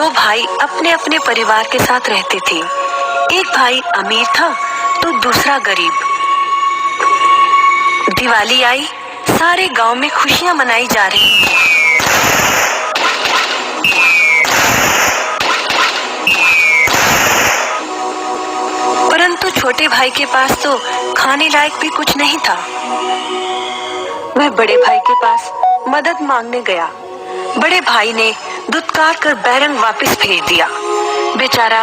दो भाई अपने अपने परिवार के साथ रहते थे। एक भाई अमीर था तो दूसरा गरीब। दिवाली आई, सारे गांव में खुशियां मनाई जा रही थी। परंतु छोटे भाई के पास तो खाने लायक भी कुछ नहीं था। वह बड़े भाई के पास मदद मांगने गया। बड़े भाई ने दुत्कार कर बैरंग वापस भेज दिया। बेचारा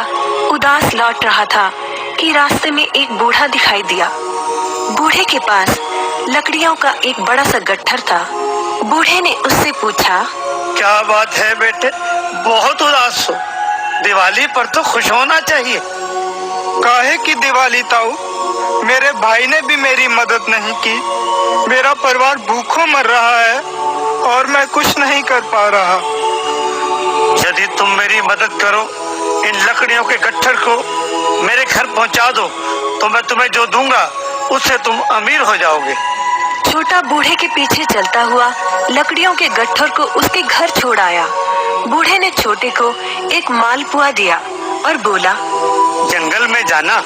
उदास लौट रहा था कि रास्ते में एक बूढ़ा दिखाई दिया। बूढ़े के पास लकड़ियों का एक बड़ा सा गट्ठर था। बूढ़े ने उससे पूछा, क्या बात है बेटे, बहुत उदास हो? दिवाली पर तो खुश होना चाहिए। काहे की दिवाली ताऊ, मेरे भाई ने भी मेरी मदद नहीं की। मेरा परिवार भूखों मर रहा है और मैं कुछ नहीं कर पा रहा। यदि तुम मेरी मदद करो, इन लकड़ियों के गट्ठर को मेरे घर पहुंचा दो तो मैं तुम्हें जो दूंगा उससे तुम अमीर हो जाओगे। छोटा बूढ़े के पीछे चलता हुआ लकड़ियों के गट्ठर को उसके घर छोड़ आया। बूढ़े ने छोटे को एक मालपुआ दिया और बोला, जंगल में जाना,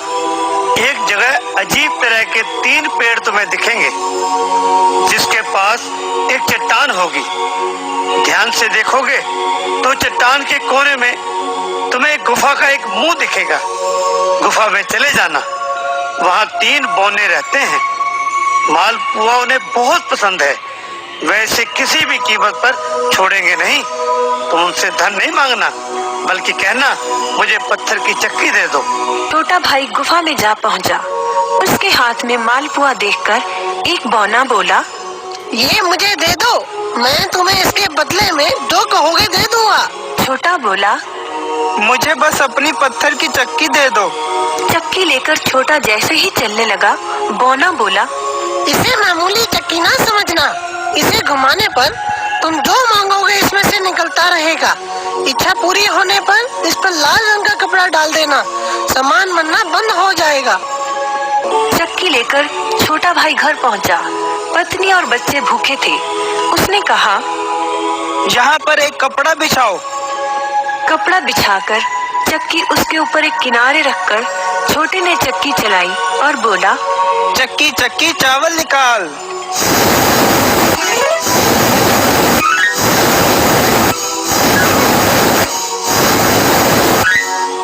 एक जगह अजीब तरह के 3 पेड़ तुम्हें दिखेंगे, जिसके पास एक चट्टान होगी। ध्यान से देखोगे तो चट्टान के कोने में तुम्हें एक गुफा का एक मुंह दिखेगा। गुफा में चले जाना, वहाँ 3 बौने रहते हैं। मालपुआ उन्हें बहुत पसंद है, वैसे किसी भी कीमत पर छोड़ेंगे नहीं। तुम उनसे धन नहीं मांगना, बल्कि कहना मुझे पत्थर की चक्की दे दो। छोटा भाई गुफा में जा पहुंचा। उसके हाथ में मालपुआ देखकर एक बौना बोला, ये मुझे दे दो, मैं तुम्हें इसके बदले में जो कहोगे दे दूंगा। छोटा बोला, मुझे बस अपनी पत्थर की चक्की दे दो। चक्की लेकर छोटा जैसे ही चलने लगा, बौना बोला, इसे मामूली चक्की ना समझना, इसे घुमाने पर तुम जो मांगोगे इसमें से निकलता रहेगा। इच्छा पूरी होने पर इस पर लाल रंग का कपड़ा डाल देना, सामान बनना बंद हो जाएगा। चक्की लेकर छोटा भाई घर पहुंचा। पत्नी और बच्चे भूखे थे। उसने कहा, यहाँ पर एक कपड़ा बिछाओ। कपड़ा बिछाकर चक्की उसके ऊपर एक किनारे रखकर छोटे ने चक्की चलाई और बोला, चक्की चक्की चावल निकाल।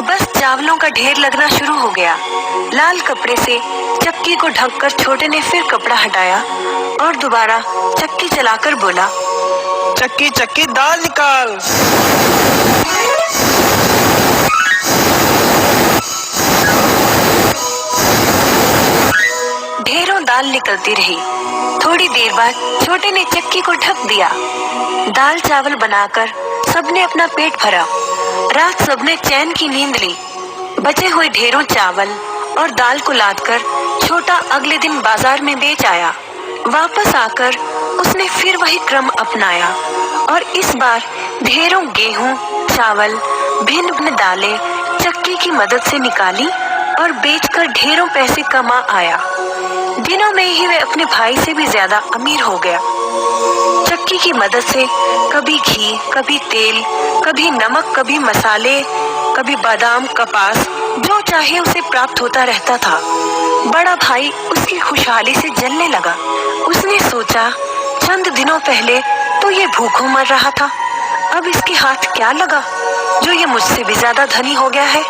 बस चावलों का ढेर लगना शुरू हो गया। लाल कपड़े से चक्की को ढककर छोटे ने फिर कपड़ा हटाया और दोबारा चक्की चलाकर बोला, चक्की चक्की दाल निकाल। ढेरों दाल निकलती रही। थोड़ी देर बाद छोटे ने चक्की को ढक दिया। दाल चावल बनाकर सबने अपना पेट भरा। रात सबने चैन की नींद ली। बचे हुए ढेरों चावल और दाल को लादकर छोटा अगले दिन बाजार में बेच आया। वापस आकर उसने फिर वही क्रम अपनाया और इस बार ढेरों गेहूं, चावल, भिन्न भिन्न दालें चक्की की मदद से निकाली और बेचकर ढेरों पैसे कमा आया। दिनों में ही वह अपने भाई से भी ज्यादा अमीर हो गया। चक्की की मदद से कभी घी, कभी तेल, कभी नमक, कभी मसाले, कभी बादाम, कपास, जो चाहे उसे प्राप्त होता रहता था। बड़ा भाई उसकी खुशहाली से जलने लगा। उसने सोचा, चंद दिनों पहले तो ये भूखों मर रहा था, अब इसके हाथ क्या लगा जो ये मुझसे भी ज्यादा धनी हो गया है।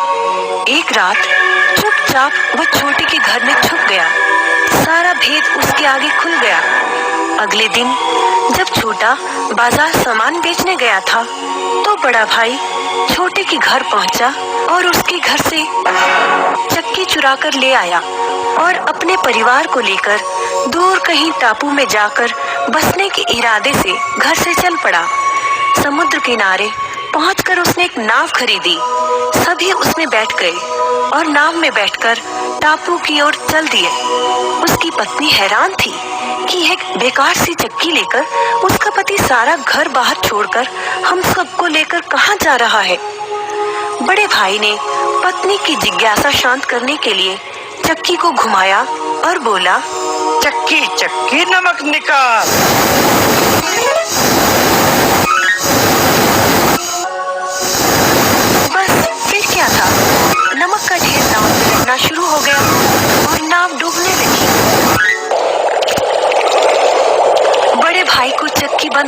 एक रात चुपचाप वो छोटे के घर में छुप गया। सारा भेद उसके आगे खुल गया। अगले दिन जब छोटा बाजार सामान बेचने गया था तो बड़ा भाई छोटे के घर पहुंचा और उसके घर से चक्की चुरा कर ले आया और अपने परिवार को लेकर दूर कहीं टापू में जाकर बसने के इरादे से घर से चल पड़ा। समुद्र किनारे पहुंचकर उसने एक नाव खरीदी। सभी उसमें बैठ गए और नाव में बैठकर टापू की ओर चल दिए। उसकी पत्नी हैरान थी कि एक बेकार सी चक्की लेकर उसका पति सारा घर बाहर छोड़कर हम सबको लेकर कहाँ जा रहा है। बड़े भाई ने पत्नी की जिज्ञासा शांत करने के लिए चक्की को घुमाया और बोला, चक्की चक्की नमक निकाल। भाई को चक्की बंद